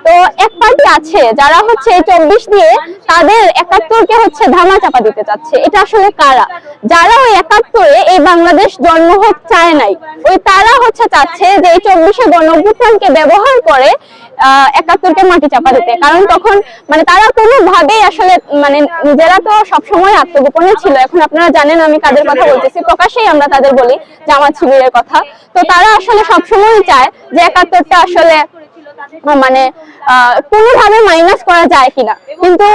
তো এক পার্টি আছে যারা হচ্ছে 24 দিয়ে তাদের 71-কে হচ্ছে ধামা চাপা দিতে চাচ্ছে। এটা আসলে কারা? যারা ওই 71-এ এই বাংলাদেশ জন্ম হোক চায় নাই, ওই তারা হচ্ছে চাচ্ছে যে এই 24-এ গণঅভ্যুত্থানকে ব্যবহার করে 71-কে মাটি চাপা দিতে। কারণ তখন মানে তারা কোনোভাবেই আসলে মানে নিজেরা তো সবসময় আত্মগোপনে ছিল, এখন আপনারা জানেন আমি কাদের কথা বলতেছি, প্রকাশ্যেই আমরা তাদের বলি জামাত শিবিরের কথা। তো তারা আসলে সবসময় চায় যে 71-টা আসলে মানে কোনোভাবে মাইনাস করা যায় কিনা। কিন্তু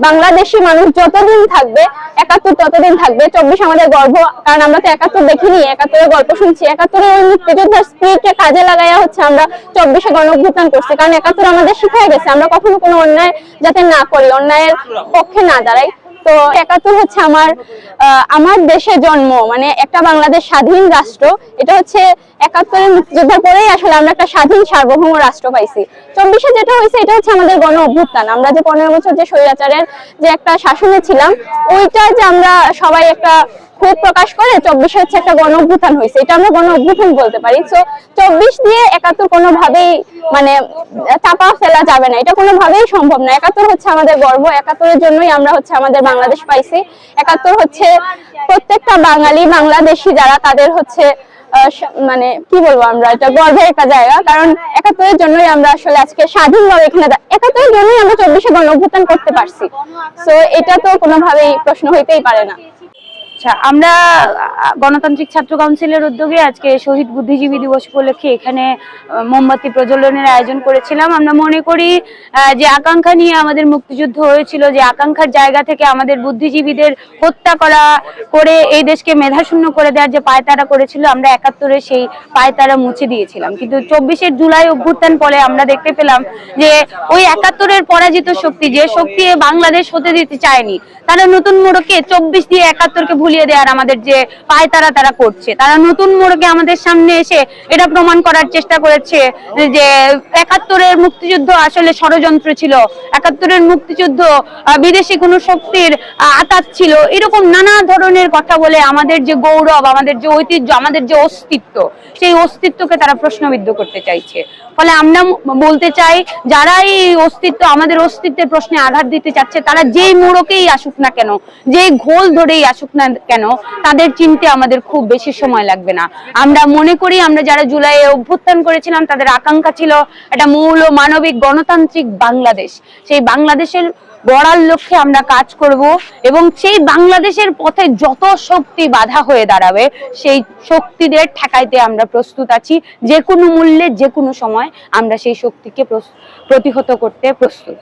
বাংলাদেশি মানুষ যতদিন থাকবে 71 ততদিন থাকবে। 24 আমাদের গর্ব, কারণ আমরা তো 71 দেখিনি, 71-এর গল্প শুনছি। 71-এর ওই মুক্তিযোদ্ধার স্পিরিটকে কাজে লাগাইয়া হচ্ছে আমরা 24-এ গণঅভ্যুত্থান করছি, কারণ 71 আমাদের শিখাই গেছে আমরা কখনো কোনো অন্যায় যাতে না করি, অন্যায়ের পক্ষে না দাঁড়াই। তো 71 হচ্ছে আমার দেশে জন্ম, মানে একটা বাংলাদেশ স্বাধীন রাষ্ট্র। এটা হচ্ছে 71-এর মুক্তিযুদ্ধের পরেই আসলে আমরা একটা স্বাধীন সার্বভৌম রাষ্ট্র পাইছি। 24-এ যেটা হয়েছে এটা হচ্ছে আমাদের গণ অভ্যুত্থান। আমরা যে 15 বছর যে স্বৈরাচারের যে একটা শাসনে ছিলাম, ওইটা যে আমরা সবাই একটা ক্ষোভ প্রকাশ করে 24-এ হচ্ছে একটা গণ অভ্যুত্থান হয়েছে, এটা আমরা গণ অভ্যুত্থান বলতে পারি। তো 24 দিয়ে 71 কোনোভাবেই মানে চাপা ফেলা যাবে না, এটা কোনোভাবেই সম্ভব না। 71 হচ্ছে আমাদের গর্ব, 71-এর জন্যই আমরা হচ্ছে আমাদের বাংলাদেশ পাইছি। 71 হচ্ছে প্রত্যেকটা বাঙালি বাংলাদেশি যারা তাদের হচ্ছে মানে কি বলবো, আমরা এটা গর্বের একটা জায়গা, কারণ 71-এর জন্যই আমরা আসলে আজকে স্বাধীনভাবে এখানে 71-এর জন্যই আমরা 24-এ গণ অভ্যুত্থান করতে পারছি। তো এটা তো কোনোভাবেই প্রশ্ন হইতেই পারে না। আমরা গণতান্ত্রিক ছাত্র কাউন্সিলের উদ্যোগে আজকে শহীদ বুদ্ধিজীবী দিবস উপলক্ষে এখানে মোমবাতি প্রজ্বলনের আয়োজন করেছিলাম। আমরা মনে করি যে আকাঙ্ক্ষা নিয়ে আমাদের মুক্তিযুদ্ধ হয়েছিল, যে আকাঙ্ক্ষার জায়গা থেকে আমাদের বুদ্ধিজীবীদের হত্যা করে এই দেশকে মেধাশূন্য করে দেওয়ার যে পায়তারা করেছিল, আমরা 71-এ সেই পায়তারা মুছে দিয়েছিলাম। কিন্তু 24-এর জুলাই অভ্যুত্থান পরে আমরা দেখতে পেলাম যে ওই 71-এর পরাজিত শক্তি, যে শক্তি বাংলাদেশ হতে দিতে চায়নি, তারা নতুন মোড়কে 24 দিয়ে 71-কে ভুলিয়ে দেওয়ার আমাদের যে পায়তারা তারা করছে। তারা নতুন মোড়কে আমাদের সামনে এসে এটা প্রমাণ করার চেষ্টা করেছে যে 71-এর মুক্তিযুদ্ধ আসলে ষড়যন্ত্র ছিল, 71-এর মুক্তিযুদ্ধ বিদেশি কোনো শক্তির আঘাত ছিল, এরকম নানা ধরনের কথা বলে আমাদের যে গৌরব, আমাদের যে ঐতিহ্য, আমাদের যে অস্তিত্ব, সেই অস্তিত্বকে তারা প্রশ্নবিদ্ধ করতে চাইছে। ফলে আমরা বলতে চাই, যারা এই আমাদের অস্তিত্বের প্রশ্নে আঘাত দিতে চাচ্ছে, তারা যেই মোড়কেই আসুক না কেন, যেই ঘোল ধরেই আসুক না কেন, তাদের চিনতে আমাদের খুব বেশি সময় লাগবে না। আমরা মনে করি আমরা যারা জুলাইয়ে অভ্যুত্থান করেছিলাম, তাদের আকাঙ্ক্ষা ছিল একটা মৌল মানবিক গণতান্ত্রিক বাংলাদেশ। সেই বাংলাদেশের গড়ার লক্ষ্যে আমরা কাজ করব, এবং সেই বাংলাদেশের পথে যত শক্তি বাধা হয়ে দাঁড়াবে, সেই শক্তিদের ঠেকাইতে আমরা প্রস্তুত আছি। যে কোনো মূল্যে, যে কোনো সময় আমরা সেই শক্তিকে প্রতিহত করতে প্রস্তুত।